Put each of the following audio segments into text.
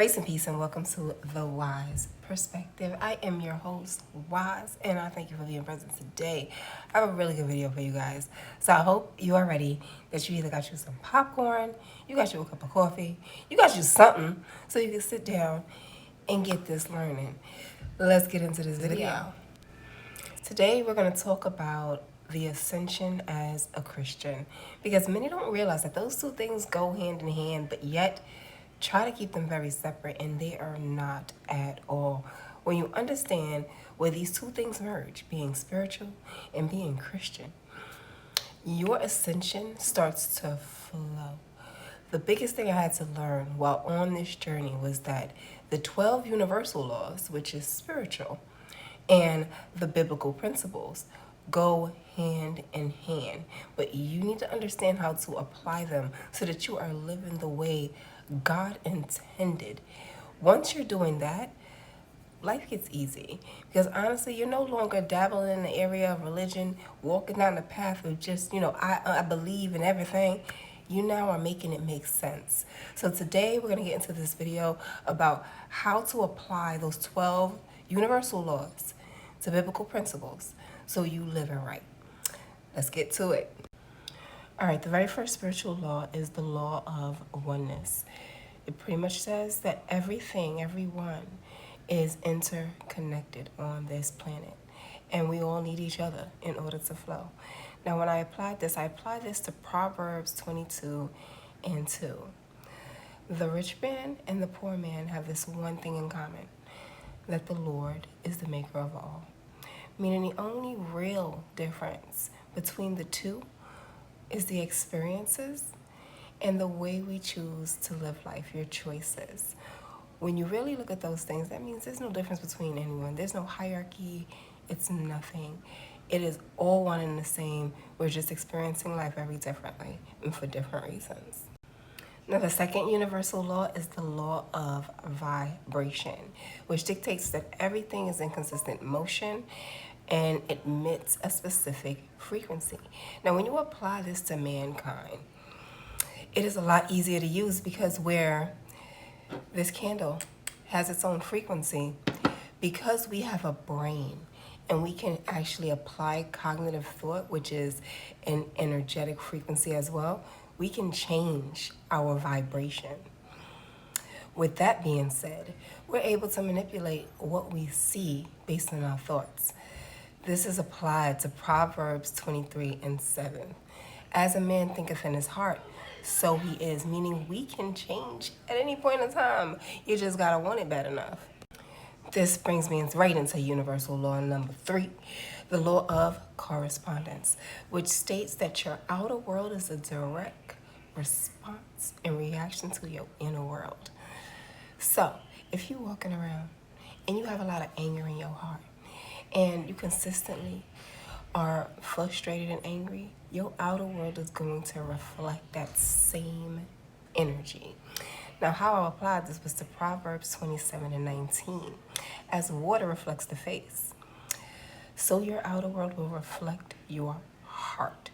Grace and peace, and welcome to The Wise Perspective. I am your host, Wise, and I thank you for being present today. I have a really good video for you guys. So I hope you are ready, that you either got you some popcorn, you got you a cup of coffee, you got you something so you can sit down and get this learning. Let's get into this video. Today we're going to talk about the ascension as a Christian, because many don't realize that those two things go hand in hand, but yet try to keep them very separate, and they are not at all. When you understand where these two things merge, being spiritual and being Christian, your ascension starts to flow. The biggest thing I had to learn while on this journey was that the 12 universal laws, which is spiritual, and the biblical principles go hand in hand. But you need to understand how to apply them so that you are living the way God intended. Once you're doing that, life gets easy, because honestly, you're no longer dabbling in the area of religion, walking down the path of just, I believe in everything. You now are making it make sense. So today we're going to get into this video about how to apply those 12 universal laws to biblical principles so you live it right. Let's get to it. All right, the very first spiritual law is the law of oneness. It pretty much says that everything, everyone is interconnected on this planet, and we all need each other in order to flow. Now, when I applied this to Proverbs 22 and 2. The rich man and the poor man have this one thing in common, that the Lord is the maker of all. Meaning the only real difference between the two is the experiences and the way we choose to live life, your choices. When you really look at those things, that means there's no difference between anyone. There's no hierarchy. It's nothing. It is all one and the same. We're just experiencing life very differently and for different reasons. Now, the second universal law is the law of vibration, which dictates that everything is in consistent motion and it emits a specific frequency. Now, when you apply this to mankind, it is a lot easier to use, because where this candle has its own frequency, because we have a brain and we can actually apply cognitive thought, which is an energetic frequency as well, we can change our vibration. With that being said, we're able to manipulate what we see based on our thoughts. This is applied to Proverbs 23 and 7. As a man thinketh in his heart, so he is, meaning we can change at any point in time. You just gotta want it bad enough. This brings me right into universal law number 3, the law of correspondence, which states that your outer world is a direct response and reaction to your inner world. So if you're walking around and you have a lot of anger in your heart, and you consistently are frustrated and angry, your outer world is going to reflect that same energy. Now, how I applied this was to Proverbs 27 and 19. As water reflects the face, so your outer world will reflect your heart,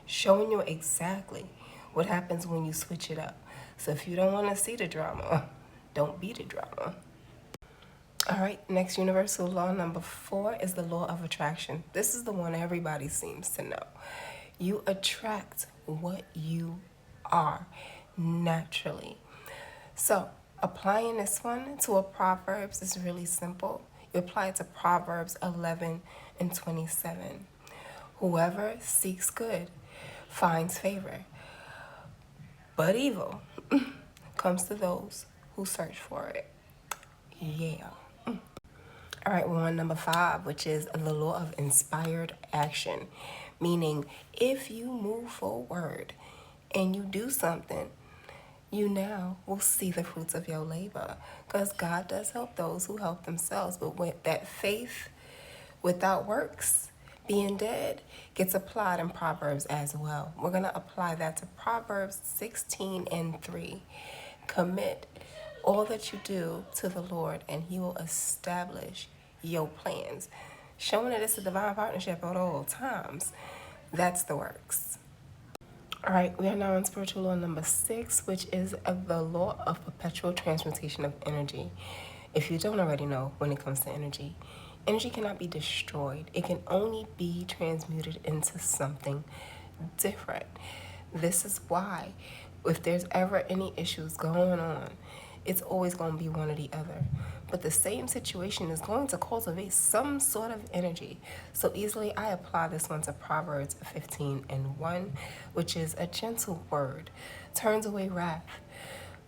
showing you exactly what happens when you switch it up. So if you don't want to see the drama, don't be the drama. All right, next universal law number 4 is the law of attraction. This is the one everybody seems to know. You attract what you are naturally. So applying this one to a Proverbs is really simple. You apply it to Proverbs 11 and 27. Whoever seeks good finds favor, but evil comes to those who search for it. Yeah. All right, we're on number 5, which is the law of inspired action. Meaning, if you move forward and you do something, you now will see the fruits of your labor. Because God does help those who help themselves. But with that faith without works, being dead, gets applied in Proverbs as well. We're going to apply that to Proverbs 16 and 3. Commit all that you do to the Lord, and he will establish your plans. Showing that it's a divine partnership at all times. That's the works. All right, we are now on spiritual law number 6, which is the law of perpetual transmutation of energy. If you don't already know, when it comes to energy, energy cannot be destroyed. It can only be transmuted into something different. This is why, if there's ever any issues going on, it's always going to be one or the other. But the same situation is going to cultivate some sort of energy. So easily, I apply this one to Proverbs 15:1, which is a gentle word turns away wrath,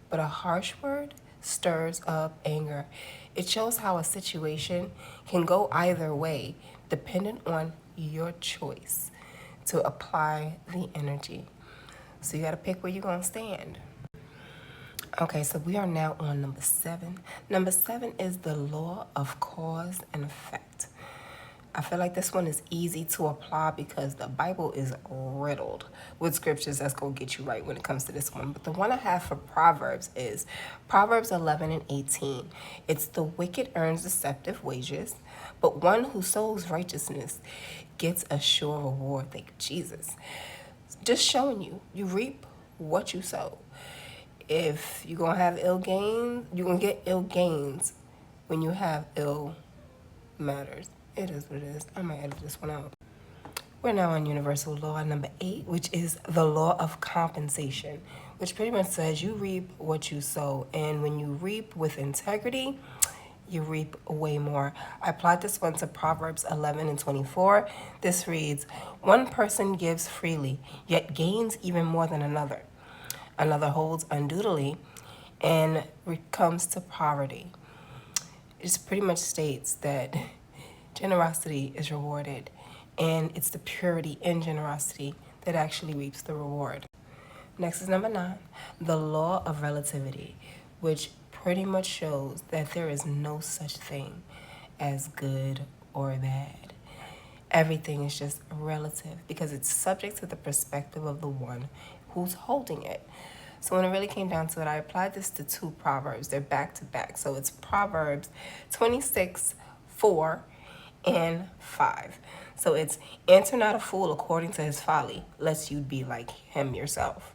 but a harsh word stirs up anger. It shows how a situation can go either way, dependent on your choice to apply the energy. So you got to pick where you're going to stand. Okay, so we are now on number 7. Number 7 is the law of cause and effect. I feel like this one is easy to apply because the Bible is riddled with scriptures that's going to get you right when it comes to this one. But the one I have for Proverbs is Proverbs 11:18. It's the wicked earns deceptive wages, but one who sows righteousness gets a sure reward. Thank Jesus. Just showing you, you reap what you sow. If you're going to have ill gains, you're going to get ill gains when you have ill matters. It is what it is. I might edit this one out. We're now on universal law number 8, which is the law of compensation, which pretty much says you reap what you sow. And when you reap with integrity, you reap way more. I applied this one to Proverbs 11:24. This reads, one person gives freely, yet gains even more than another. Another holds unduly and comes to poverty. It pretty much states that generosity is rewarded, and it's the purity in generosity that actually reaps the reward. Next is number 9, the law of relativity, which pretty much shows that there is no such thing as good or bad. Everything is just relative because it's subject to the perspective of the one who's holding it. So when it really came down to it, I applied this to 2 Proverbs. They're back to back. So it's Proverbs 26:4 and 5. So it's answer not a fool according to his folly, lest you be like him yourself.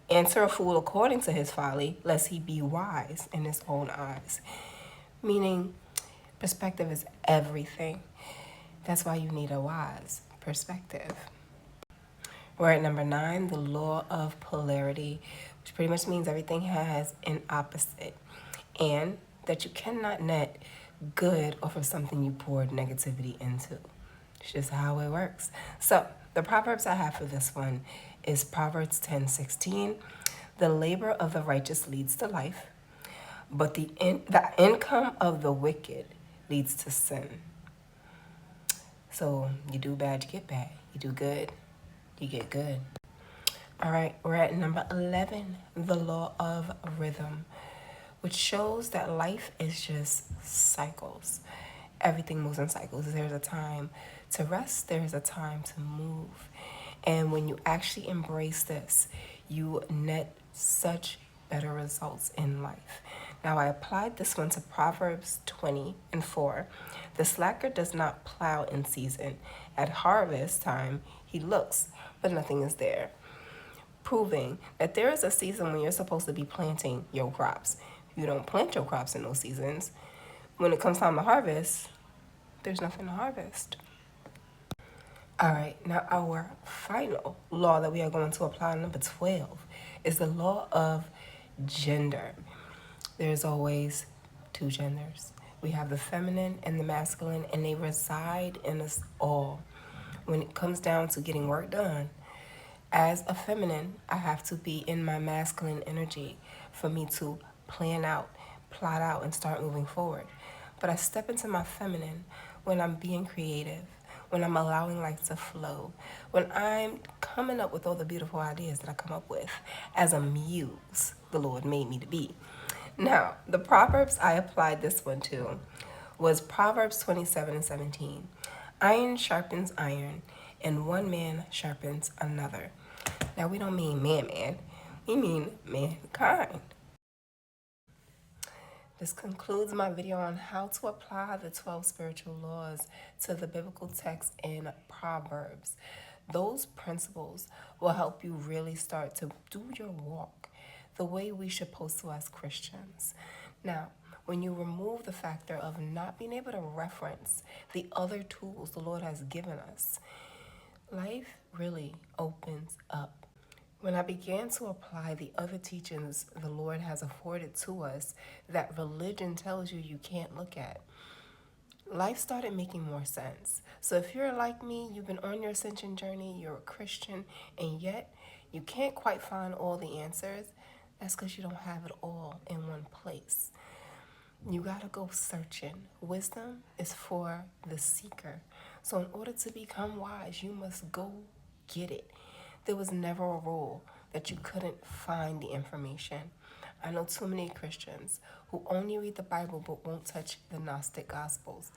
Answer a fool according to his folly, lest he be wise in his own eyes. Meaning, perspective is everything. That's why you need a wise perspective. We're at number 9, the law of polarity, which pretty much means everything has an opposite, and that you cannot net good off of something you poured negativity into. It's just how it works. So the Proverbs I have for this one is Proverbs 10:16. The labor of the righteous leads to life, but the income of the wicked leads to sin. So you do bad, you get bad. You do good, you get good. All right, we're at number 11, the law of rhythm, which shows that life is just cycles. Everything moves in cycles. There's a time to rest, there's a time to move. And when you actually embrace this, you net such better results in life. Now, I applied this one to Proverbs 20:4. The slacker does not plow in season. At harvest time, he looks, but nothing is there. Proving that there is a season when you're supposed to be planting your crops. You don't plant your crops in those seasons. When it comes time to harvest, there's nothing to harvest. All right, now our final law that we are going to apply, number 12, is the law of gender. There's always 2 genders. We have the feminine and the masculine, and they reside in us all. When it comes down to getting work done, as a feminine, I have to be in my masculine energy for me to plan out, plot out, and start moving forward. But I step into my feminine when I'm being creative, when I'm allowing life to flow, when I'm coming up with all the beautiful ideas that I come up with as a muse the Lord made me to be. Now, the Proverbs I applied this one to was Proverbs 27:17. Iron sharpens iron, and one man sharpens another. Now, we don't mean man, we mean mankind. This concludes my video on how to apply the 12 spiritual laws to the biblical text in Proverbs. Those principles will help you really start to do your walk the way we should supposed to as Christians. Now, when you remove the factor of not being able to reference the other tools the Lord has given us, life really opens up. When I began to apply the other teachings the Lord has afforded to us that religion tells you you can't look at, life started making more sense. So if you're like me, you've been on your ascension journey, you're a Christian, and yet you can't quite find all the answers, that's because you don't have it all in one place. You gotta go searching. Wisdom is for the seeker. So in order to become wise, you must go get it. There was never a rule that you couldn't find the information. I know too many Christians who only read the Bible but won't touch the Gnostic Gospels.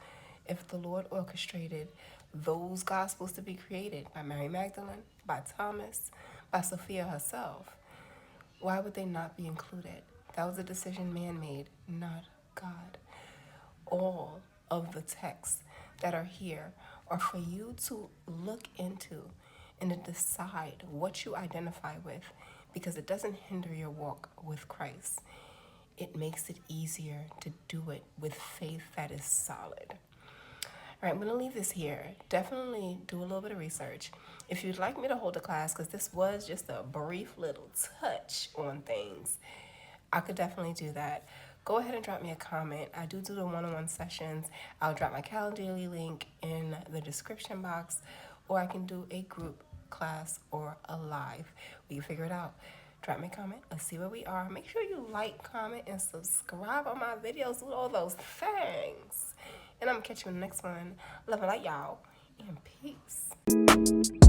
If the Lord orchestrated those Gospels to be created by Mary Magdalene, by Thomas, by Sophia herself, why would they not be included? That was a decision man made, not God. All of the texts that are here are for you to look into and to decide what you identify with, because it doesn't hinder your walk with Christ. It makes it easier to do it with faith that is solid. All right, I'm going to leave this here. Definitely do a little bit of research. If you'd like me to hold a class, because this was just a brief little touch on things, I could definitely do that. Go ahead and drop me a comment. I do the one-on-one sessions. I'll drop my Calendly link in the description box, or I can do a group class or a live. We can figure it out. Drop me a comment. Let's see where we are. Make sure you like, comment, and subscribe on my videos. Do all those things. And I'm going to catch you in the next one. Love and light, y'all. And peace.